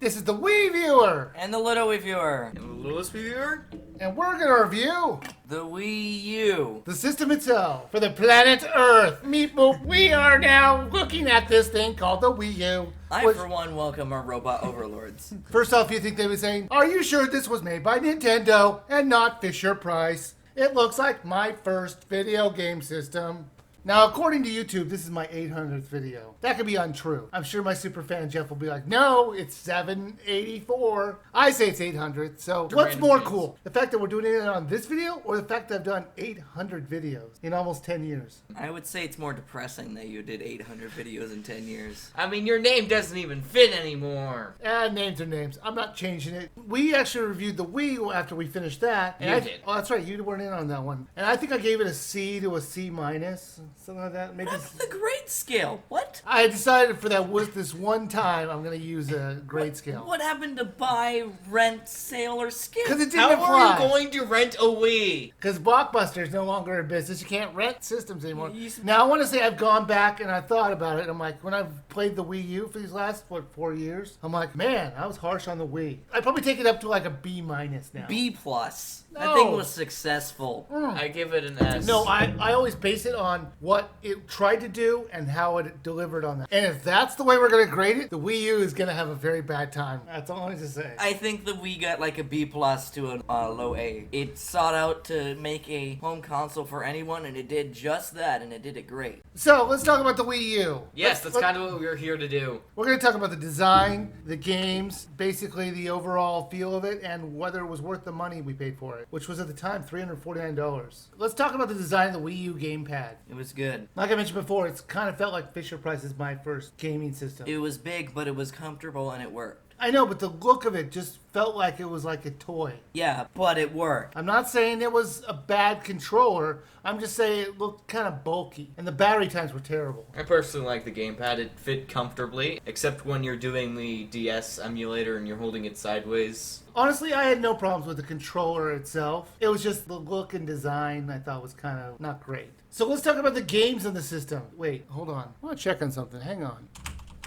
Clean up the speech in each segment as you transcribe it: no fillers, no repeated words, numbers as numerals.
This is the Wiiviewer! And the LittlWiiviewer. And the LittlestWiiviewer? And we're gonna review The Wii U. the system itself for the planet Earth. Meep boop. We are now looking at this thing called the Wii U. I, which- for one, welcome our robot overlords. First off, you think they were saying, are you sure this was made by Nintendo and not Fisher-Price? It looks like my first video game system. Now, according to YouTube, this is my 800th video. That could be untrue. I'm sure my super fan Jeff will be like, no, it's 784. I say it's 800. So what's more cool? The fact that we're doing it on this video or the fact that I've done 800 videos in almost 10 years? I would say it's more depressing that you did 800 videos in 10 years. I mean, your name doesn't even fit anymore. Names are names. I'm not changing it. We actually reviewed the Wii after we finished that. You did. Oh, that's right. You weren't in on that one. And I think I gave it a C to a C minus. Something like that. Maybe That's the grade scale. What? I decided for that was this one time I'm going to use a grade scale. What happened to buy, rent, sale, or skip? Because it didn't How are apply. you going to rent a Wii? Because Blockbuster is no longer in business. You can't rent systems anymore. You- Now, I want to say I've gone back and I thought about it. I'm like, when I've played the Wii U for these last, 4 years, I'm like, man, I was harsh on the Wii. I'd probably take it up to like a B minus now. B plus. That No. thing was successful. I give it an S. No, I always base it on what it tried to do and how it delivered on that. And if that's the way we're going to grade it, the Wii U is going to have a very bad time. That's all I have to say. I think the Wii got like a B plus to a low A. It sought out to make a home console for anyone, and it did just that, and it did it great. So, let's talk about the Wii U. Yes, that's kind of what we're here to do. We're going to talk about the design, the games, basically the overall feel of it, and whether it was worth the money we paid for it, which was at the time $349. Let's talk about the design of the Wii U gamepad. It was good. Like I mentioned before, it's kind of felt like Fisher-Price is my first gaming system. It was big, but it was comfortable, and it worked. I know, but the look of it just felt like it was like a toy. Yeah, but it worked. I'm not saying it was a bad controller. I'm just saying it looked kind of bulky, and the battery times were terrible. I personally like the gamepad. It fit comfortably, except when you're doing the DS emulator and you're holding it sideways. Honestly, I had no problems with the controller itself. It was just the look and design I thought was kind of not great. So let's talk about the games in the system. Wait, hold on. I want to check on something. Hang on.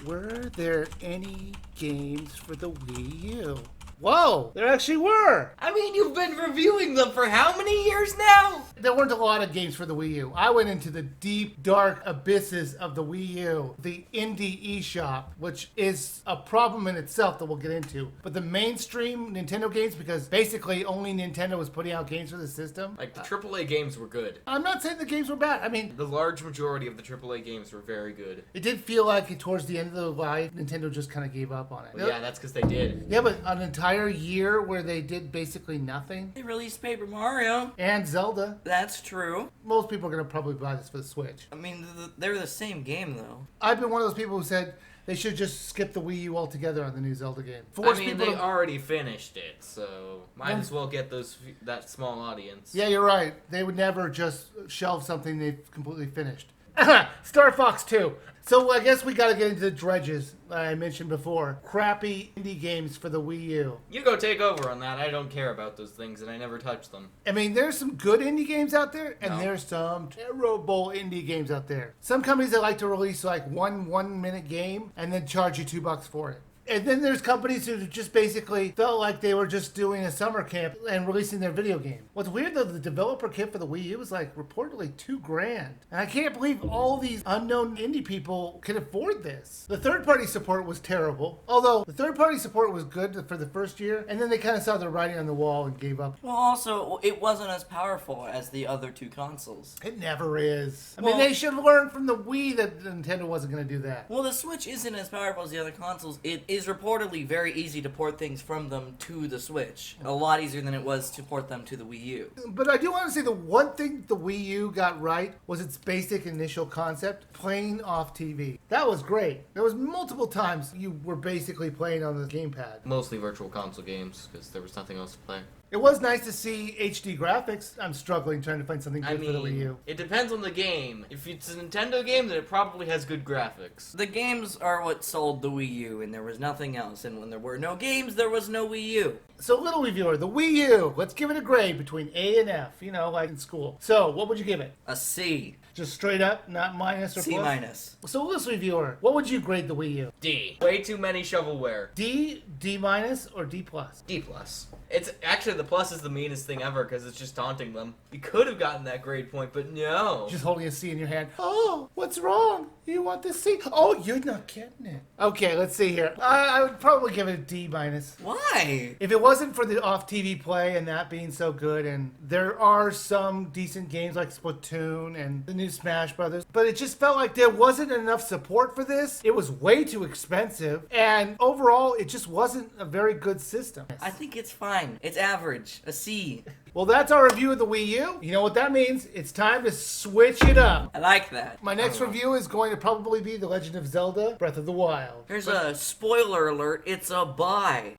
Were there any games for the Wii U? Whoa, there actually were. I mean, you've been reviewing them for how many years now? There weren't a lot of games for the Wii U. I went into the deep, dark abysses of the Wii U, the indie eShop, which is a problem in itself that we'll get into. But the mainstream Nintendo games, because basically only Nintendo was putting out games for the system. Like, the AAA games were good. I'm not saying the games were bad. I mean, The large majority of the AAA games were very good. it did feel like towards the end of the life, Nintendo just kind of gave up on it. But yeah, that's because they did. Yeah, but an entire year where they did basically nothing. They released Paper Mario. And Zelda. That's true. Most people are going to probably buy this for the Switch. I mean, they're the same game, though. I've been one of those people who said they should just skip the Wii U altogether on the new Zelda game. I mean, they already finished it, so might Yeah. as well get that small audience. Yeah, you're right. They would never just shelve something they've completely finished. Star Fox 2. So I guess we got to get into the dredges I mentioned before. Crappy indie games for the Wii U. You go take over on that. I don't care about those things, and I never touch them. I mean, there's some good indie games out there, and No. there's some terrible indie games out there. Some companies that like to release like one minute game and then charge you $2 for it. And then there's companies who just basically felt like they were just doing a summer camp and releasing their video game. What's weird though, the developer kit for the Wii U was like reportedly $2,000. And I can't believe all these unknown indie people can afford this. The third-party support was terrible. Although the third-party support was good for the first year, and then they kind of saw the writing on the wall and gave up. Well, also, it wasn't as powerful as the other two consoles. It never is. I mean, Well- they should learn from the Wii that Nintendo wasn't going to do that. Well, the Switch isn't as powerful as the other consoles. It is reportedly very easy to port things from them to the Switch. A lot easier than it was to port them to the Wii U. But I do want to say the one thing the Wii U got right was its basic initial concept, playing off TV. That was great. There was multiple times you were basically playing on the gamepad. Mostly virtual console games, because there was nothing else to play. It was nice to see HD graphics. I'm struggling trying to find something good for the Wii U. It depends on the game. If it's a Nintendo game, then it probably has good graphics. The games are what sold the Wii U, and there was nothing else. And when there were no games, there was no Wii U. So, LittlWiiviewer, the Wii U, let's give it a grade between A and F, you know, like in school. So, what would you give it? A C. Just straight up, not minus or C plus? minus. So, LittlesWiiviewer, what would you grade the Wii U? D. Way too many shovelware. D, D minus, or D plus? D plus. It's actually the plus is the meanest thing ever because it's just taunting them. You could have gotten that grade point, but no. Just holding a C in your hand. Oh, what's wrong? You want this C? Oh, you're not getting it. Okay, let's see here. I would probably give it a D minus. Why? If it wasn't for the off-TV play and that being so good, and there are some decent games like Splatoon and the new Smash Brothers, but it just felt like there wasn't enough support for this. It was way too expensive, and overall, it just wasn't a very good system. I think it's fine. It's average. A C. Well, that's our review of the Wii U. You know what that means? It's time to switch it up. I like that. My next review is going to probably be The Legend of Zelda Breath of the Wild. Here's a spoiler alert. It's a buy.